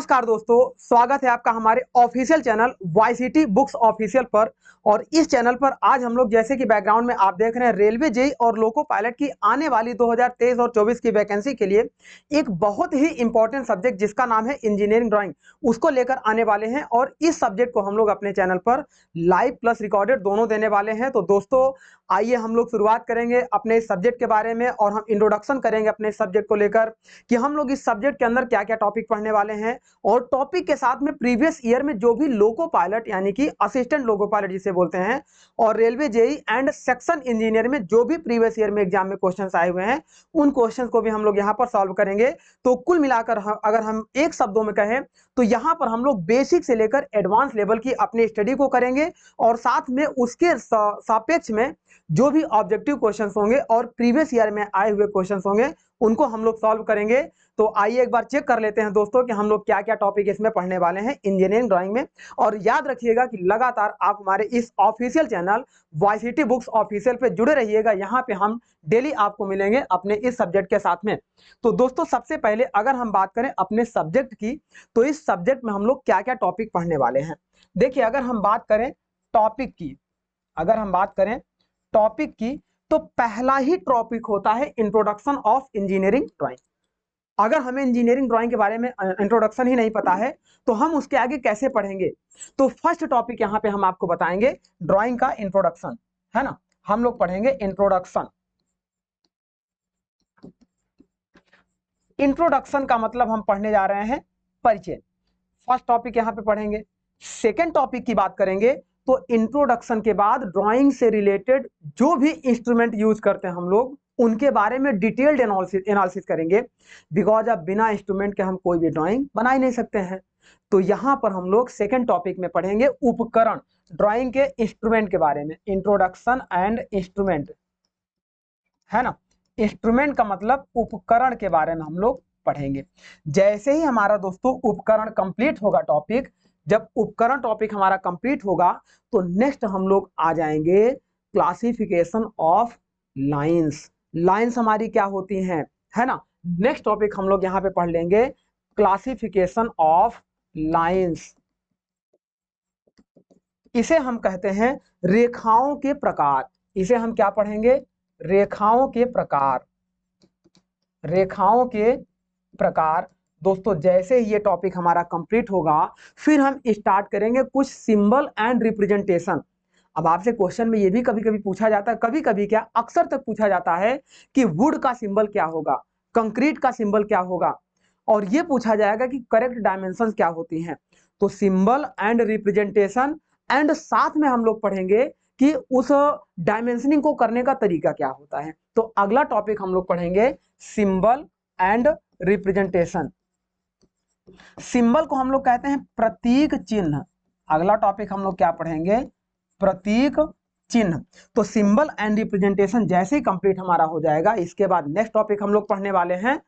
नमस्कार दोस्तों, स्वागत है आपका हमारे official channel YCT books official पर। और इस चैनल पर आज हम लोग जैसे कि बैकग्राउंड में आप देख रहे हैं रेलवे जेई और लोको पायलट की आने वाली 2023 और 24 की वैकेंसी के लिए एक बहुत ही इंपॉर्टेंट सब्जेक्ट जिसका नाम है इंजीनियरिंग ड्राइंग, उसको लेकर आने वाले हैं। और इस सब्जेक्ट को हम लोग अपने चैनल पर लाइव प्लस रिकॉर्डेड दोनों देने वाले हैं। तो दोस्तों आइए हम लोग शुरुआत करेंगे अपने इस सब्जेक्ट के बारे में और हम इंट्रोडक्शन करेंगे अपने सब्जेक्ट को लेकर कि हम लोग इस सब्जेक्ट के अंदर क्या क्या टॉपिक पढ़ने वाले हैं। और टॉपिक के साथ में प्रीवियस ईयर में जो भी लोको पायलट यानी कि असिस्टेंट लोको पायलट जिसे बोलते हैं और railway JE and section engineer में जो भी प्रीवियस ईयर में एग्जाम में क्वेश्चंस आए हुए हैं उन क्वेश्चंस को भी हम लोग यहां पर सॉल्व करेंगे। तो कुल मिलाकर अगर हम एक शब्दों में कहें तो यहां पर हम लोग बेसिक से लेकर एडवांस लेवल की अपनी स्टडी को करेंगे और साथ में उसके सापेक्ष में जो भी ऑब्जेक्टिव क्वेश्चंस होंगे और प्रीवियस ईयर में आए हुए क्वेश्चंस होंगे उनको हम लोग सॉल्व करेंगे। तो आइए एक बार चेक कर लेते हैं दोस्तों कि हम लोग क्या क्या टॉपिक इसमें पढ़ने वाले हैं इंजीनियरिंग ड्राइंग में। और याद रखिएगा कि लगातार आप हमारे इस official channel YCT books official पे जुड़े रहिएगा, यहाँ पे हम डेली आपको मिलेंगे अपने इस सब्जेक्ट के साथ में। तो दोस्तों सबसे पहले अगर हम बात करें अपने सब्जेक्ट की तो इस सब्जेक्ट में हम लोग क्या क्या टॉपिक पढ़ने वाले हैं। देखिए अगर हम बात करें टॉपिक की अगर हम बात करें टॉपिक की तो पहला ही टॉपिक होता है इंट्रोडक्शन ऑफ इंजीनियरिंग ड्राइंग। अगर हमें इंजीनियरिंग ड्राइंग के बारे में इंट्रोडक्शन ही नहीं पता है तो हम उसके आगे कैसे पढ़ेंगे। तो फर्स्ट टॉपिक यहां पे हम आपको बताएंगे ड्राइंग का इंट्रोडक्शन, है ना। हम लोग पढ़ेंगे इंट्रोडक्शन। इंट्रोडक्शन का मतलब हम पढ़ने जा रहे हैं परिचय। फर्स्ट टॉपिक यहां पे पढ़ेंगे। सेकेंड टॉपिक की बात करेंगे तो इंट्रोडक्शन के बाद ड्राइंग से रिलेटेड जो भी इंस्ट्रूमेंट यूज करते हैं हम लोग उनके बारे में डिटेल्ड एनालिसिस करेंगे। बिकॉज अब बिना इंस्ट्रूमेंट के हम कोई भी ड्राइंग बना ही नहीं सकते हैं। तो यहां पर हम लोग सेकेंड टॉपिक में पढ़ेंगे उपकरण, ड्राइंग के इंस्ट्रूमेंट के बारे में। इंट्रोडक्शन एंड इंस्ट्रूमेंट, है ना। इंस्ट्रूमेंट का मतलब उपकरण के बारे में हम लोग पढ़ेंगे। जैसे ही हमारा दोस्तों उपकरण कंप्लीट होगा टॉपिक, जब उपकरण टॉपिक हमारा कंप्लीट होगा तो नेक्स्ट हम लोग आ जाएंगे क्लासिफिकेशन ऑफ लाइंस। लाइंस हमारी क्या होती हैं, है ना। नेक्स्ट टॉपिक हम लोग यहां पे पढ़ लेंगे क्लासिफिकेशन ऑफ लाइंस। इसे हम कहते हैं रेखाओं के प्रकार। इसे हम क्या पढ़ेंगे, रेखाओं के प्रकार। रेखाओं के प्रकार दोस्तों जैसे ही ये टॉपिक हमारा कंप्लीट होगा फिर हम स्टार्ट करेंगे कुछ सिंबल एंड रिप्रेजेंटेशन। अब आपसे क्वेश्चन में ये भी कभी कभी पूछा जाता है, कभी कभी क्या अक्सर तक पूछा जाता है कि वुड का सिंबल क्या होगा, कंक्रीट का सिंबल क्या होगा, और ये पूछा जाएगा कि करेक्ट डायमेंशन क्या होती हैं। तो सिंबल एंड रिप्रेजेंटेशन एंड साथ में हम लोग पढ़ेंगे कि उस डायमेंशनिंग को करने का तरीका क्या होता है। तो अगला टॉपिक हम लोग पढ़ेंगे सिंबल एंड रिप्रेजेंटेशन। सिंबल को हम लोग कहते हैं प्रतीक चिन्ह। अगला टॉपिक हम लोग क्या पढ़ेंगे, प्रतीक चिन्ह। तो सिंबल एंड रिप्रेजेंटेशन जैसे ही कंप्लीट हमारा हो जाएगा इसके बाद नेक्स्ट टॉपिक हम लोग पढ़ने वाले हैं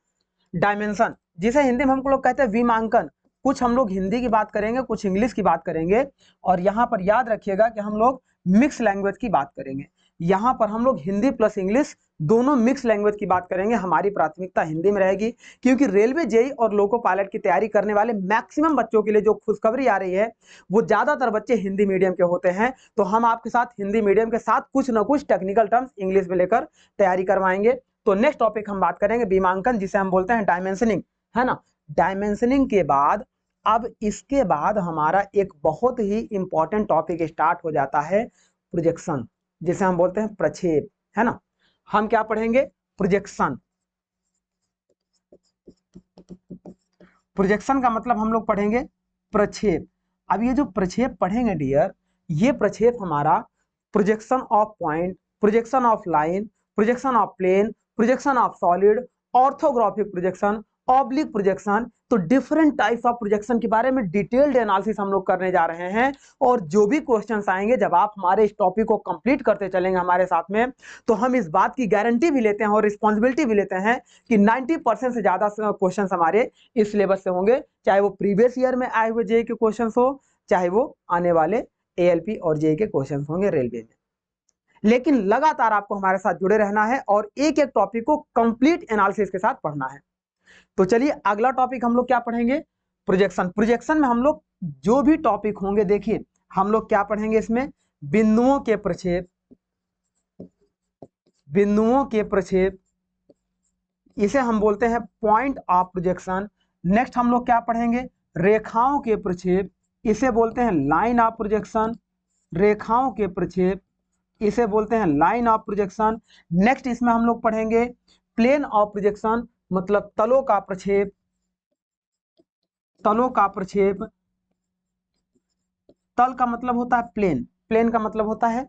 डायमेंशन, जिसे हिंदी में हम लोग कहते हैं विमांकन। कुछ हम लोग हिंदी की बात करेंगे, कुछ इंग्लिश की बात करेंगे। और यहाँ पर याद रखिएगा कि हम लोग मिक्स लैंग्वेज की बात करेंगे। यहाँ पर हम लोग हिंदी प्लस इंग्लिश दोनों मिक्स लैंग्वेज की बात करेंगे। हमारी प्राथमिकता हिंदी में रहेगी क्योंकि रेलवे जेई और लोको पायलट की तैयारी करने वाले मैक्सिमम बच्चों के लिए जो खुशखबरी आ रही है वो ज्यादातर बच्चे हिंदी मीडियम के होते हैं। तो हम आपके साथ हिंदी मीडियम के साथ कुछ ना कुछ टेक्निकल टर्म्स इंग्लिश में लेकर तैयारी करवाएंगे। तो नेक्स्ट टॉपिक हम बात करेंगे विमांकन, जिसे हम बोलते हैं डायमेंशनिंग, है ना। डायमेंशनिंग के बाद अब इसके बाद हमारा एक बहुत ही इंपॉर्टेंट टॉपिक स्टार्ट हो जाता है प्रोजेक्शन, जिसे हम बोलते हैं प्रक्षेप, है ना। हम क्या पढ़ेंगे, प्रोजेक्शन। प्रोजेक्शन का मतलब हम लोग पढ़ेंगे प्रक्षेप। अब ये जो प्रक्षेप पढ़ेंगे डियर, ये प्रक्षेप हमारा projection of point, projection of line, projection of plane, projection of solid, orthographic projection, oblique projection. तो डिफरेंट टाइप्स ऑफ प्रोजेक्शन के बारे में डिटेल्ड एनालिसिस हम लोग करने जा रहे हैं। और जो भी क्वेश्चंस आएंगे जब आप हमारे इस टॉपिक को कंप्लीट करते चलेंगे हमारे साथ में, तो हम इस बात की गारंटी भी लेते हैं और रिस्पॉन्सिबिलिटी भी लेते हैं कि 90% से ज्यादा क्वेश्चन हमारे इस सिलेबस से होंगे, चाहे वो प्रीवियस ईयर में आए हुए जेईई के क्वेश्चन हो, चाहे वो आने वाले एएलपी और जेईई के क्वेश्चन होंगे रेलवे में। लेकिन लगातार आपको हमारे साथ जुड़े रहना है और एक एक टॉपिक को कंप्लीट एनालिसिस के साथ पढ़ना है। तो चलिए अगला टॉपिक हम लोग क्या पढ़ेंगे, प्रोजेक्शन, प्रोजेक्शन में हम लोग जो भी टॉपिक होंगे, देखिए हम लोग क्या पढ़ेंगे इसमें, बिंदुओं के प्रक्षेप, बिंदुओं के प्रक्षेप, इसे हम बोलते हैं पॉइंट ऑफ प्रोजेक्शन। नेक्स्ट हम लोग क्या पढ़ेंगे, रेखाओं के प्रक्षेप, इसे बोलते हैं लाइन ऑफ प्रोजेक्शन, रेखाओं के प्रक्षेप, इसे बोलते हैं लाइन ऑफ प्रोजेक्शन। नेक्स्ट इसमें हम लोग पढ़ेंगे प्लेन ऑफ प्रोजेक्शन, मतलब तलों का प्रक्षेप, तलों का प्रक्षेप। तल का मतलब होता है प्लेन, प्लेन का मतलब होता है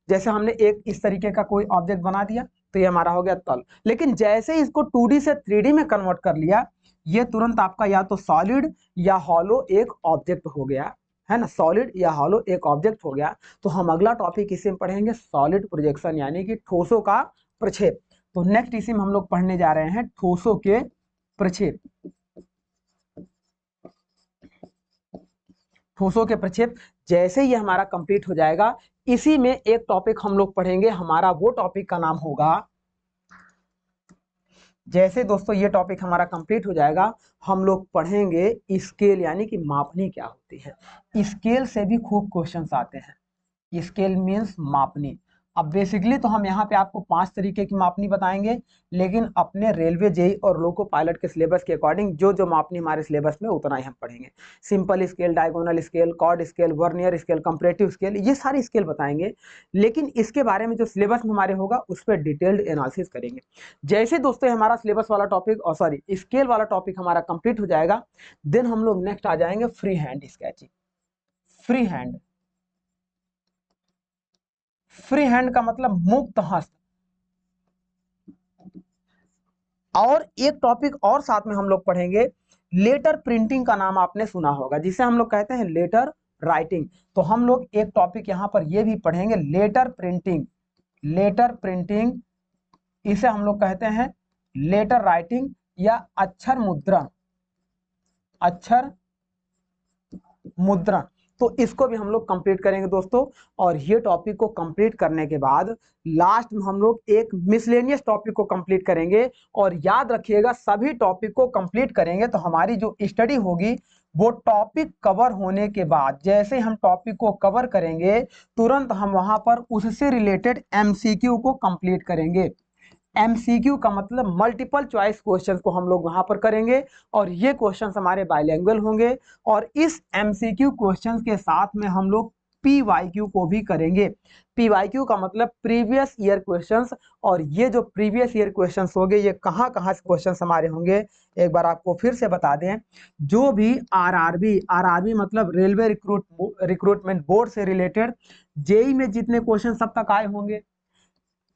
जैसे हमने एक इस तरीके का कोई ऑब्जेक्ट बना दिया तो ये हमारा हो गया तल, लेकिन जैसे ही इसको 2D से 3D में कन्वर्ट कर लिया, ये तुरंत आपका या तो सॉलिड या हॉलो एक ऑब्जेक्ट हो गया, है ना, सॉलिड या हॉलो एक ऑब्जेक्ट हो गया। तो हम अगला टॉपिक इसी में पढ़ेंगे सॉलिड प्रोजेक्शन, यानी कि ठोसों का प्रक्षेप। तो नेक्स्ट इसी में हम लोग पढ़ने जा रहे हैं ठोसों के प्रक्षेप, ठोसों के प्रक्षेप। जैसे ही हमारा कंप्लीट हो जाएगा, इसी में एक टॉपिक हम लोग पढ़ेंगे, हमारा वो टॉपिक का नाम होगा, जैसे दोस्तों ये टॉपिक हमारा कंप्लीट हो जाएगा, हम लोग पढ़ेंगे स्केल, यानी कि मापनी क्या होती है। स्केल से भी खूब क्वेश्चंस आते हैं, स्केल मीन्स मापनी। अब बेसिकली तो हम यहाँ पे आपको 5 तरीके की मापनी बताएंगे, लेकिन अपने रेलवे जेई और लोको पायलट के सिलेबस के अकॉर्डिंग जो जो मापनी हमारे सिलेबस में उतना ही हम पढ़ेंगे। Simple scale, diagonal scale, chord scale, vernier scale, comparative scale, ये सारे स्केल बताएंगे, लेकिन इसके बारे में जो सिलेबस में हमारे होगा उस पर डिटेल्ड एनालिसिस करेंगे। जैसे दोस्तों हमारा सिलेबस वाला टॉपिक और सॉरी स्केल वाला टॉपिक हमारा कंप्लीट हो जाएगा, देन हम लोग नेक्स्ट आ जाएंगे free hand sketching. Free hand, free hand का मतलब मुक्त हस्त। और एक टॉपिक और साथ में हम लोग पढ़ेंगे, लेटर प्रिंटिंग का नाम आपने सुना होगा, जिसे हम लोग कहते हैं लेटर राइटिंग। तो हम लोग एक टॉपिक यहां पर ये भी पढ़ेंगे, लेटर प्रिंटिंग, लेटर प्रिंटिंग, इसे हम लोग कहते हैं लेटर राइटिंग या अक्षर मुद्रण, अक्षर मुद्रण। तो इसको भी हम लोग कंप्लीट करेंगे दोस्तों। और ये टॉपिक को कंप्लीट करने के बाद लास्ट में हम लोग एक मिसलेनियस टॉपिक को कंप्लीट करेंगे। और याद रखिएगा, सभी टॉपिक को कंप्लीट करेंगे तो हमारी जो स्टडी होगी वो टॉपिक कवर होने के बाद, जैसे हम टॉपिक को कवर करेंगे तुरंत हम वहां पर उससे रिलेटेड एमसीक्यू को कंप्लीट करेंगे। एमसीक्यू का मतलब मल्टीपल चॉइस क्वेश्चंस को हम लोग वहां पर करेंगे, और ये क्वेश्चंस हमारे बाइलिंगुअल होंगे। और इस एमसीक्यू क्वेश्चंस के साथ में हम लोग पीवाईक्यू को भी करेंगे। पीवाईक्यू का मतलब प्रीवियस ईयर क्वेश्चंस, और ये जो प्रीवियस ईयर क्वेश्चंस होंगे ये कहाँ कहाँ से क्वेश्चंस हमारे होंगे, एक बार आपको फिर से बता दें। जो भी आरआरबी, आरआरबी मतलब रेलवे रिक्रूटमेंट बोर्ड से रिलेटेड जेई में जितने क्वेश्चन सब तक आए होंगे,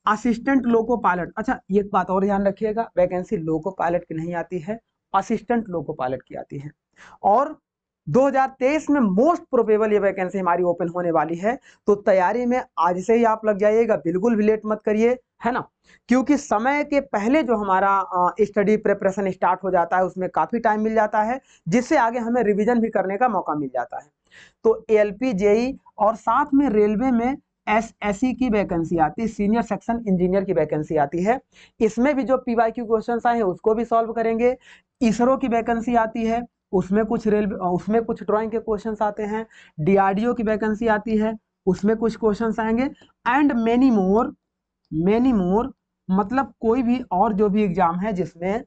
असिस्टेंट लोको पायलट, अच्छा ये बात और ध्यान रखिएगा, वैकेंसी लोको पायलट की नहीं आती है, असिस्टेंट लोको पायलट की आती है। और 2023 में मोस्ट प्रोबेबल ये वैकेंसी हमारी ओपन होने वाली है। तो तैयारी में आज से ही आप लग जाइएगा, बिल्कुल भी लेट मत करिए, है ना, क्योंकि समय के पहले जो हमारा स्टडी प्रिपरेशन स्टार्ट हो जाता है उसमें काफी टाइम मिल जाता है, जिससे आगे हमें रिवीजन भी करने का मौका मिल जाता है। तो एलपी जेई और साथ में रेलवे में एसएससी की वैकेंसी आती है, सीनियर सेक्शन इंजीनियर की वैकेंसी आती है, इसमें भी जो पीवाईक्यू क्वेश्चंस आए हैं उसको भी सॉल्व करेंगे। इसरो की वैकेंसी आती है, उसमें कुछ उसमें कुछ ड्राइंग के क्वेश्चंस आते हैं। डीआरडीओ की वैकेंसी आती है, उसमें कुछ क्वेश्चंस आएंगे, and many more, many more मतलब कोई भी और जो भी एग्जाम है जिसमें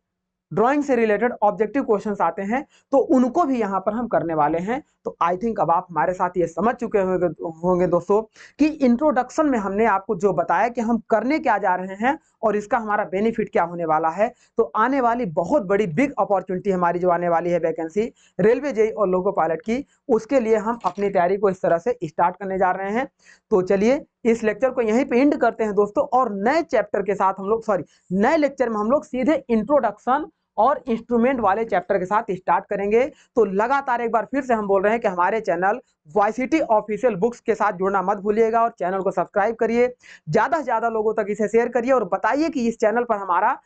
ड्राइंग से रिलेटेड ऑब्जेक्टिव क्वेश्चंस आते हैं तो उनको भी यहाँ पर हम करने वाले हैं। तो आई थिंक अब आप हमारे साथ ये समझ चुके होंगे दोस्तों कि इंट्रोडक्शन में हमने आपको जो बताया कि हम करने क्या जा रहे हैं और इसका हमारा बेनिफिट क्या होने वाला है। तो आने वाली बहुत बड़ी बिग अपॉर्चुनिटी हमारी जो आने वाली है वैकेंसी रेलवे जेई और लोको पायलट की, उसके लिए हम अपनी तैयारी को इस तरह से स्टार्ट करने जा रहे हैं। तो चलिए इस लेक्चर को यहीं पे एंड करते हैं दोस्तों, और नए चैप्टर के साथ हम लोग नए लेक्चर में हम लोग सीधे इंट्रोडक्शन और इंस्ट्रूमेंट वाले चैप्टर के साथ स्टार्ट करेंगे। तो लगातार एक बार फिर से हम बोल रहे हैं कि हमारे चैनल वाईसीटी ऑफिशियल बुक्स के साथ जुड़ना मत भूलिएगा, और चैनल को सब्सक्राइब करिए, ज्यादा से ज्यादा लोगों तक इसे शेयर करिए, और बताइए कि इस चैनल पर हमारा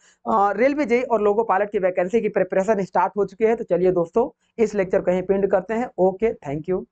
रेलवे जेई और लोको पायलट की वैकेंसी की प्रिपरेशन स्टार्ट हो चुकी है। तो चलिए दोस्तों इस लेक्चर को यहीं पे एंड करते हैं। Okay, thank you.